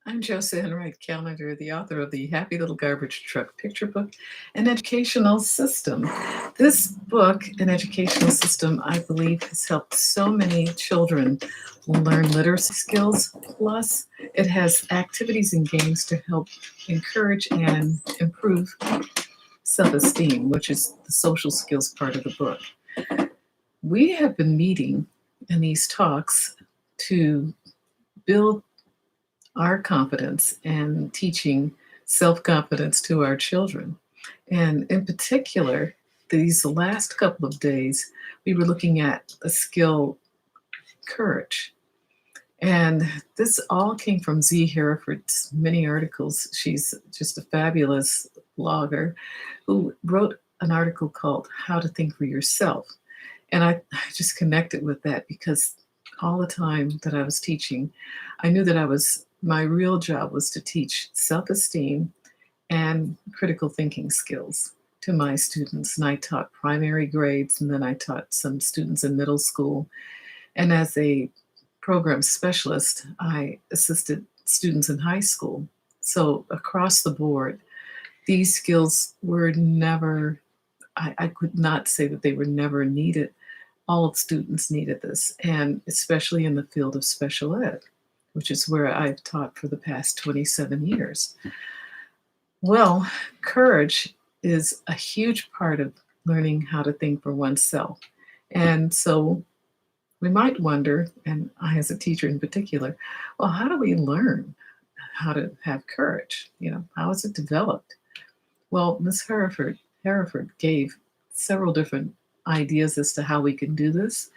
I'm Josie Enright Callender, the author of the Happy Little Garbage Truck Picture Book, An Educational System. This book, An Educational System, I believe has helped so many children learn literacy skills. Plus, it has activities and games to help encourage and improve self esteem, which is the social skills part of the book. We have been meeting in these talks to build our confidence and teaching self confidence to our children. And in particular, these last couple of days, we were looking at the skill courage. And this all came from Z. Hereford's many articles. She's just a fabulous blogger who wrote an article called How to Think for Yourself. And I just connected with that because all the time that I was teaching, I knew that my real job was to teach self esteem and critical thinking skills to my students. And I taught primary grades, and then I taught some students in middle school. And as a program specialist, I assisted students in high school. So across the board, these skills were never, I could not say that they were never needed. All students needed this, and especially in the field of special ed, which is where I've taught for the past 27 years. Well, courage is a huge part of learning how to think for oneself. And so we might wonder, and I as a teacher in particular, well, how do we learn how to have courage? How is it developed? Well, Hereford gave several different ideas as to how we can do this.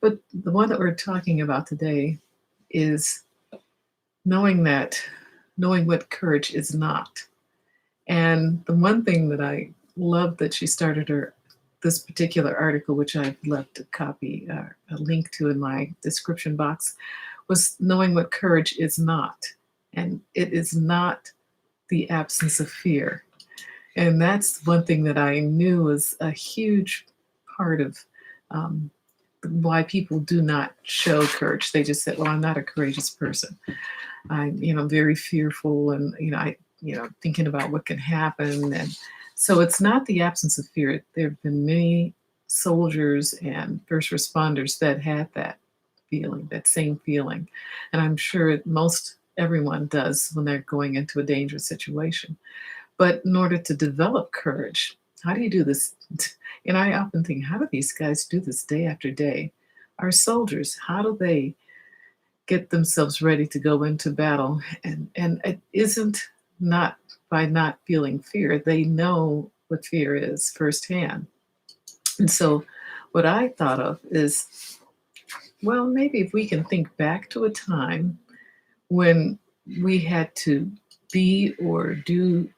But the one that we're talking about today is knowing what courage is not. And the one thing that I love that she started this particular article, which I've left a link to in my description box, was knowing what courage is not. And it is not the absence of fear. And that's one thing that I knew was a huge part of why people do not show courage. They just said, well, I'm not a courageous person. I'm very fearful, and thinking about what can happen. And so it's not the absence of fear. There have been many soldiers and first responders that had that feeling, that same feeling. And I'm sure most everyone does when they're going into a dangerous situation. But in order to develop courage, how do you do this? And I often think, how do these guys do this day after day? Our soldiers, how do they get themselves ready to go into battle? And it isn't not by not feeling fear. They know what fear is firsthand. And so what I thought of is, well, maybe if we can think back to a time when we had to be or do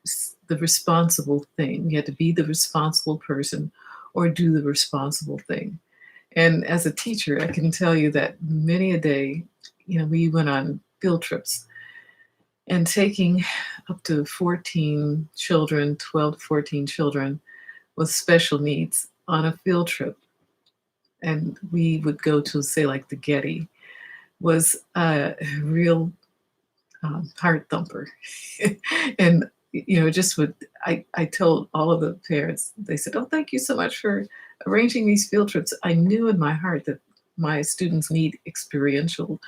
the responsible thing. You had to be the responsible person or do the responsible thing. And as a teacher, I can tell you that many a day, we went on field trips and taking up to 14 children, 12 to 14 children with special needs on a field trip. And we would go to, say, like the Getty, was a real heart thumper. And just I told all of the parents, they said, oh, thank you so much for arranging these field trips. I knew in my heart that my students need experiential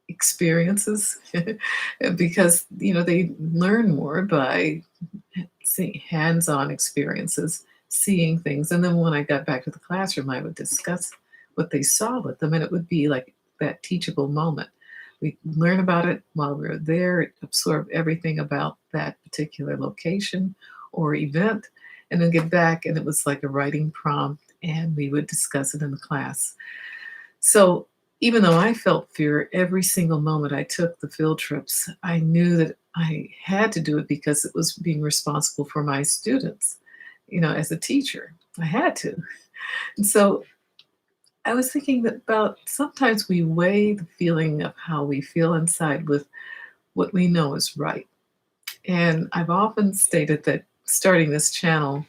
experiences because they learn more by seeing hands-on experiences, seeing things. And then when I got back to the classroom, I would discuss what they saw with them, and it would be like that teachable moment. We learn about it while we were there, absorb everything about that particular location or event, and then get back, and it was like a writing prompt, and we would discuss it in the class. So even though I felt fear every single moment I took the field trips, I knew that I had to do it because it was being responsible for my students. As a teacher, I had to. And so I was thinking that about sometimes we weigh the feeling of how we feel inside with what we know is right. And I've often stated that starting this channel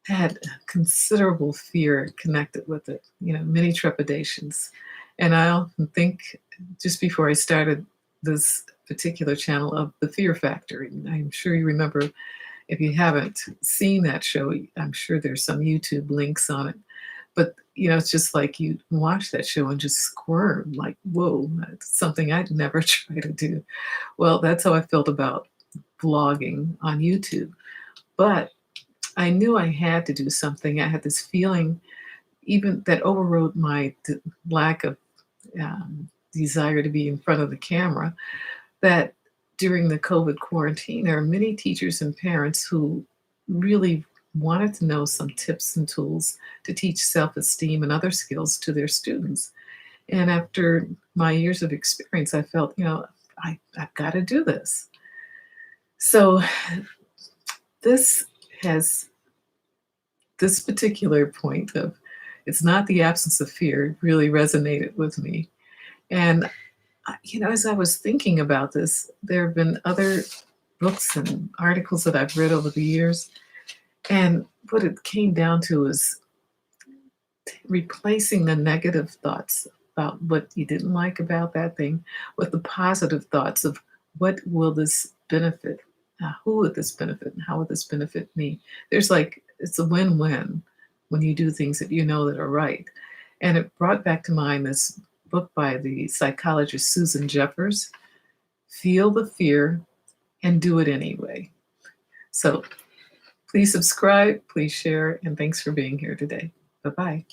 had considerable fear connected with it, many trepidations. And I often think just before I started this particular channel of The Fear Factor. I'm sure you remember. If you haven't seen that show, I'm sure there's some YouTube links on it. But it's just like you watch that show and just squirm, like, whoa, that's something I'd never try to do. Well, that's how I felt about vlogging on YouTube. But I knew I had to do something. I had this feeling, even that overrode my lack of desire to be in front of the camera, that during the COVID quarantine, there are many teachers and parents who really wanted to know some tips and tools to teach self-esteem and other skills to their students. And after my years of experience, I felt, I've got to do this. So this particular point of it's not the absence of fear really resonated with me. And as I was thinking about this, there have been other books and articles that I've read over the years. And what it came down to is replacing the negative thoughts about what you didn't like about that thing with the positive thoughts of what will this benefit? Who would this benefit? And how would this benefit me? It's a win-win when you do things that that are right. And it brought back to mind this book by the psychologist Susan Jeffers, Feel the Fear and Do It Anyway. So please subscribe, please share, and thanks for being here today. Bye-bye.